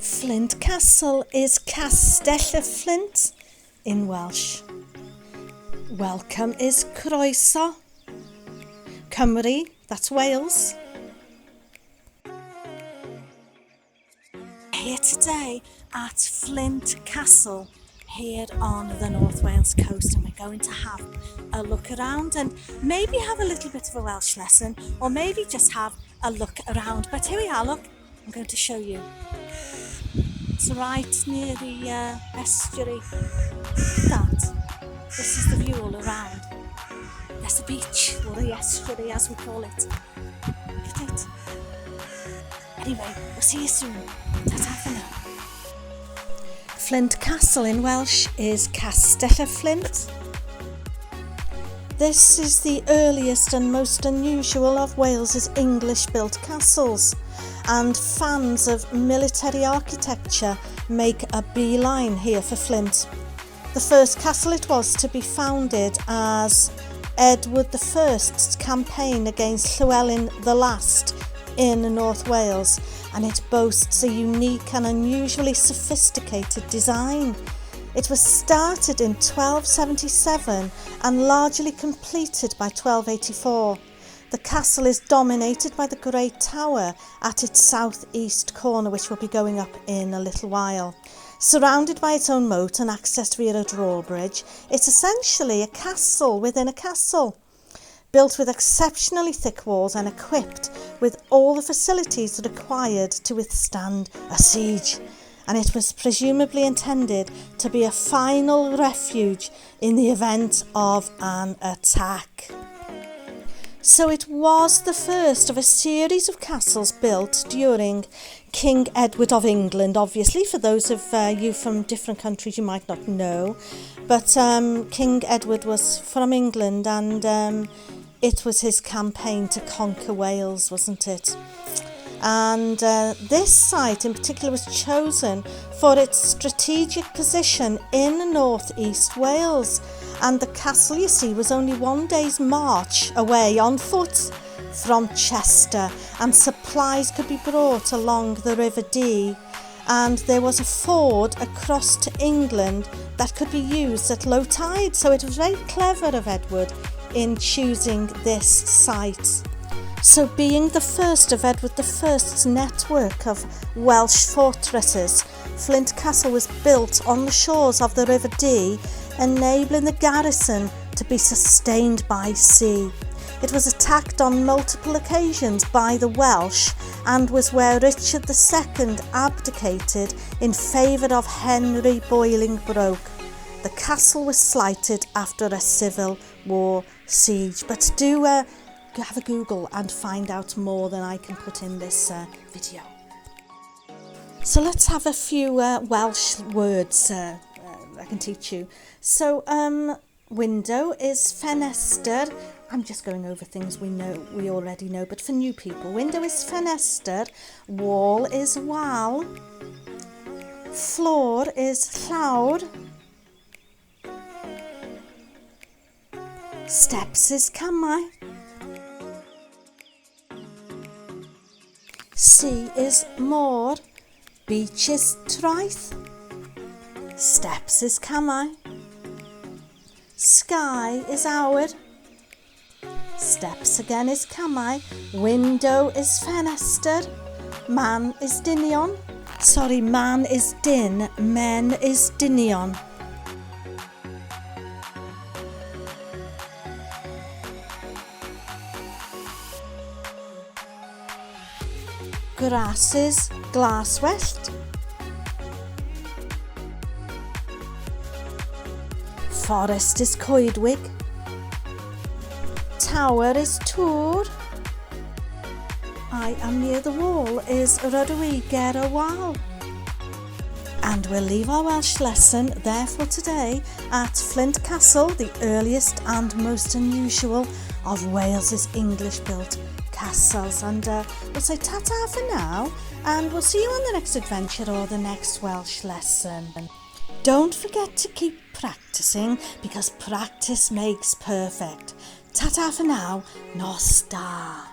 Flint Castle is Castell y Flint in Welsh. Welcome is croeso. Cymru, that's Wales. Here today at Flint Castle here on the North Wales coast, and we're going to have a look around and maybe have a little bit of a Welsh lesson, or maybe just have a look around. But here we are, look, I'm going to show you. It's right near the estuary. Look at that. This is the view all around. There's the beach, or the estuary as we call it. Look at it. Anyway, we'll see you soon. Ta-ta for now. Flint Castle in Welsh is Castell y Flint. This is the earliest and most unusual of Wales's English-built castles, and fans of military architecture make a beeline here for Flint. The first castle it was to be founded as Edward I's campaign against Llywelyn the Last in North Wales, and it boasts a unique and unusually sophisticated design. It was started in 1277 and largely completed by 1284. The castle is dominated by the Great Tower at its southeast corner, which we'll be going up in a little while. Surrounded by its own moat and accessed via a drawbridge, it's essentially a castle within a castle, built with exceptionally thick walls and equipped with all the facilities required to withstand a siege. And it was presumably intended to be a final refuge in the event of an attack. So it was the first of a series of castles built during King Edward of England. Obviously, for those of you from different countries, you might not know, but King Edward was from England, and it was his campaign to conquer Wales, wasn't it? And this site in particular was chosen for its strategic position in northeast Wales, and the castle, you see, was only one day's march away on foot from Chester, and supplies could be brought along the River Dee, and there was a ford across to England that could be used at low tide. So it was very clever of Edward in choosing this site. So being the first of Edward I's network of Welsh fortresses, Flint Castle was built on the shores of the River Dee, enabling the garrison to be sustained by sea. It was attacked on multiple occasions by the Welsh, and was where Richard II abdicated in favour of Henry Bolingbroke. The castle was slighted after a Civil War siege. But do have a Google and find out more than I can put in this video. So let's have a few Welsh words I can teach you. So window is ffenestr. I'm just going over things we already know, but for new people, window is ffenestr, wall is wal, floor is llawr, steps is camau, sea is môr, beach is traeth, steps is camau, sky is awr, steps again is camau, window is ffenestr, man is dynion. Sorry, man is din, men is dynion. Grass is glaswellt. Forest is coedwig. Tower is tŵr. I am near the wall is rydwiger y wal. And we'll leave our Welsh lesson there for today at Flint Castle, the earliest and most unusual of Wales's English-built castles. And we'll say ta-ta for now, and we'll see you on the next adventure or the next Welsh lesson. Don't forget to keep practicing, because practice makes perfect. Ta-ta for now, nos da.